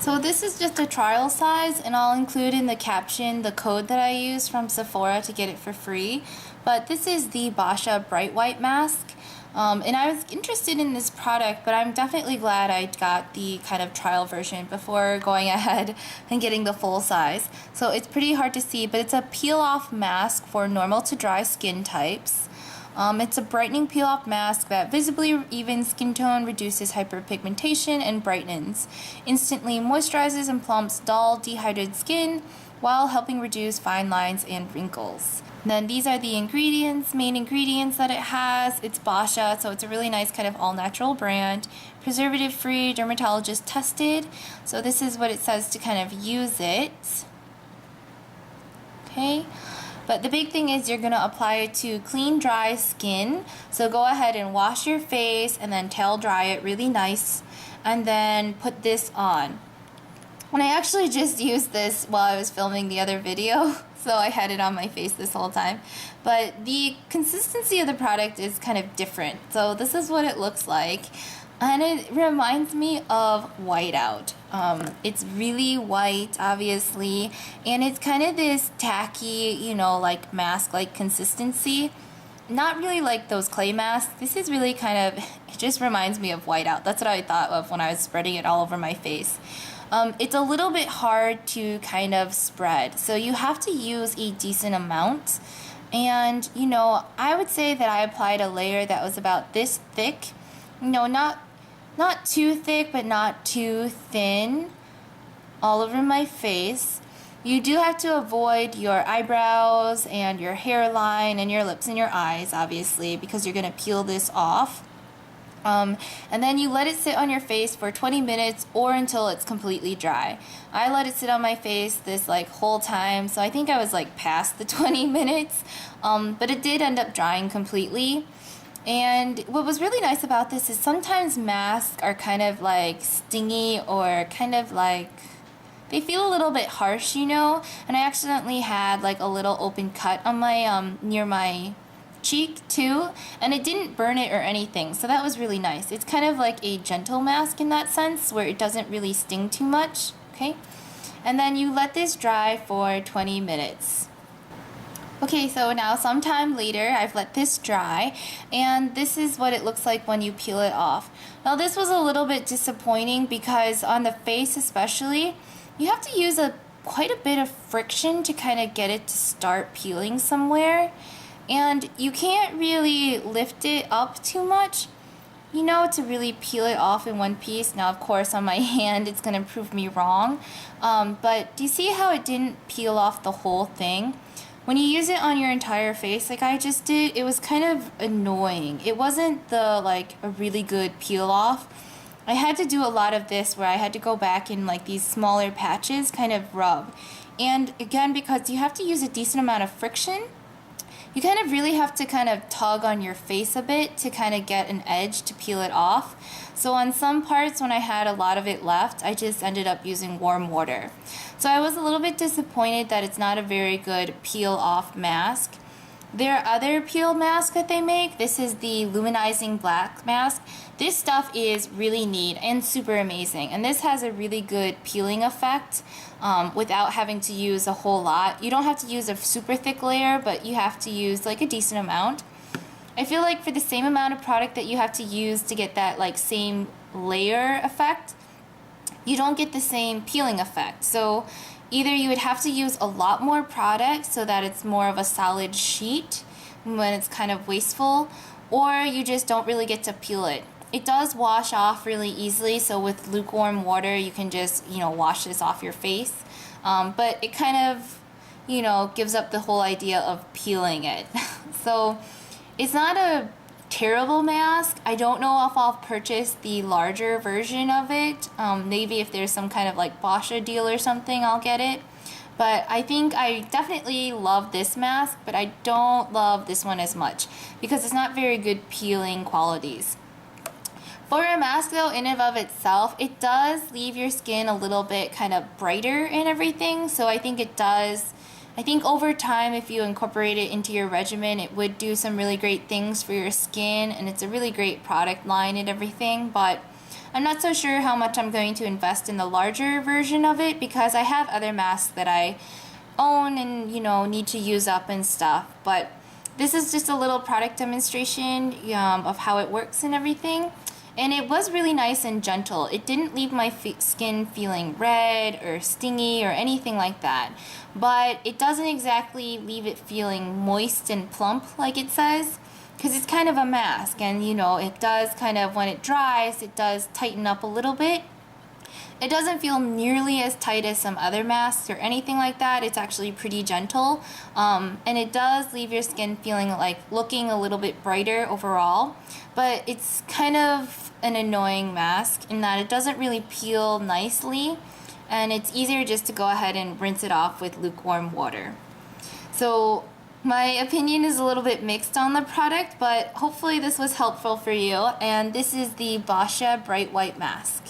So this is just a trial size, and I'll include in the caption the code that I use from Sephora to get it for free. But this is the Boscia Bright White Mask. And I was interested in this product, but I'm definitely glad I got the kind of trial version before going ahead and getting the full size. So it's pretty hard to see, but it's a peel-off mask for normal to dry skin types. It's a brightening peel-off mask that visibly evens skin tone, reduces hyperpigmentation, and brightens. Instantly moisturizes and plumps dull, dehydrated skin while helping reduce fine lines and wrinkles. And then these are the ingredients, main ingredients that it has. It's Boscia, so it's a really nice kind of all-natural brand. Preservative-free, dermatologist tested. So this is what it says to kind of use it. Okay. But the big thing is you're going to apply it to clean, dry skin. So go ahead and wash your face and then towel dry it really nice. And then put this on. And I actually just used this while I was filming the other video. So I had it on my face this whole time. But the consistency of the product is kind of different. So this is what it looks like. And it reminds me of whiteout. It's really white, obviously, and it's kind of this tacky, you know, like mask-like consistency. Not really like those clay masks. This is really kind of, it just reminds me of whiteout. That's what I thought of when I was spreading it all over my face. It's a little bit hard to kind of spread, so you have to use a decent amount. And, you know, I would say that I applied a layer that was about this thick. You know, not too thick, but not too thin, all over my face. You do have to avoid your eyebrows and your hairline and your lips and your eyes, obviously, because you're going to peel this off. And then you let it sit on your face for 20 minutes or until it's completely dry. I let it sit on my face this like whole time, so I think I was like past the 20 minutes, but it did end up drying completely. And what was really nice about this is sometimes masks are kind of like stingy or kind of like, they feel a little bit harsh, you know, and I accidentally had like a little open cut on my, near my cheek too, and it didn't burn it or anything, so that was really nice. It's kind of like a gentle mask in that sense, where it doesn't really sting too much, okay? And then you let this dry for 20 minutes. Okay, so now sometime later, I've let this dry, and this is what it looks like when you peel it off. Now this was a little bit disappointing because on the face especially, you have to use quite a bit of friction to kind of get it to start peeling somewhere. And you can't really lift it up too much, you know, to really peel it off in one piece. Now, of course, on my hand, it's going to prove me wrong. But do you see how it didn't peel off the whole thing? When you use it on your entire face, like I just did, it was kind of annoying. It wasn't like a really good peel off. I had to do a lot of this where I had to go back in like these smaller patches, kind of rub. And again, because you have to use a decent amount of friction, you kind of really have to kind of tug on your face a bit to kind of get an edge to peel it off. So on some parts when I had a lot of it left, I just ended up using warm water. So I was a little bit disappointed that it's not a very good peel off mask. There are other peel masks that they make. This is the luminizing black mask. This stuff is really neat and super amazing, and this has a really good peeling effect without having to use a whole lot. You don't have to use a super thick layer, but you have to use like a decent amount. I feel like for the same amount of product that you have to use to get that like same layer effect, you don't get the same peeling effect. So either you would have to use a lot more product so that it's more of a solid sheet when it's kind of wasteful, or you just don't really get to peel it. It does wash off really easily, so with lukewarm water you can just, you know, wash this off your face. But it kind of, you know, gives up the whole idea of peeling it. So it's not a terrible mask. I don't know if I'll purchase the larger version of it. Maybe if there's some kind of like Boscia deal or something, I'll get it. But I think I definitely love this mask, but I don't love this one as much because it's not very good peeling qualities. For a mask though, in and of itself, it does leave your skin a little bit kind of brighter and everything. So I think it does. I think over time, if you incorporate it into your regimen, it would do some really great things for your skin, and it's a really great product line and everything. But I'm not so sure how much I'm going to invest in the larger version of it because I have other masks that I own and need to use up and stuff. But this is just a little product demonstration of how it works and everything. And it was really nice and gentle. It didn't leave my skin feeling red or stingy or anything like that. But it doesn't exactly leave it feeling moist and plump like it says, because it's kind of a mask, and it does kind of, when it dries, it does tighten up a little bit. It doesn't feel nearly as tight as some other masks or anything like that. It's actually pretty gentle. And it does leave your skin feeling like looking a little bit brighter overall. But it's kind of an annoying mask in that it doesn't really peel nicely. And it's easier just to go ahead and rinse it off with lukewarm water. So my opinion is a little bit mixed on the product, but hopefully this was helpful for you. And this is the Boscia Bright White Mask.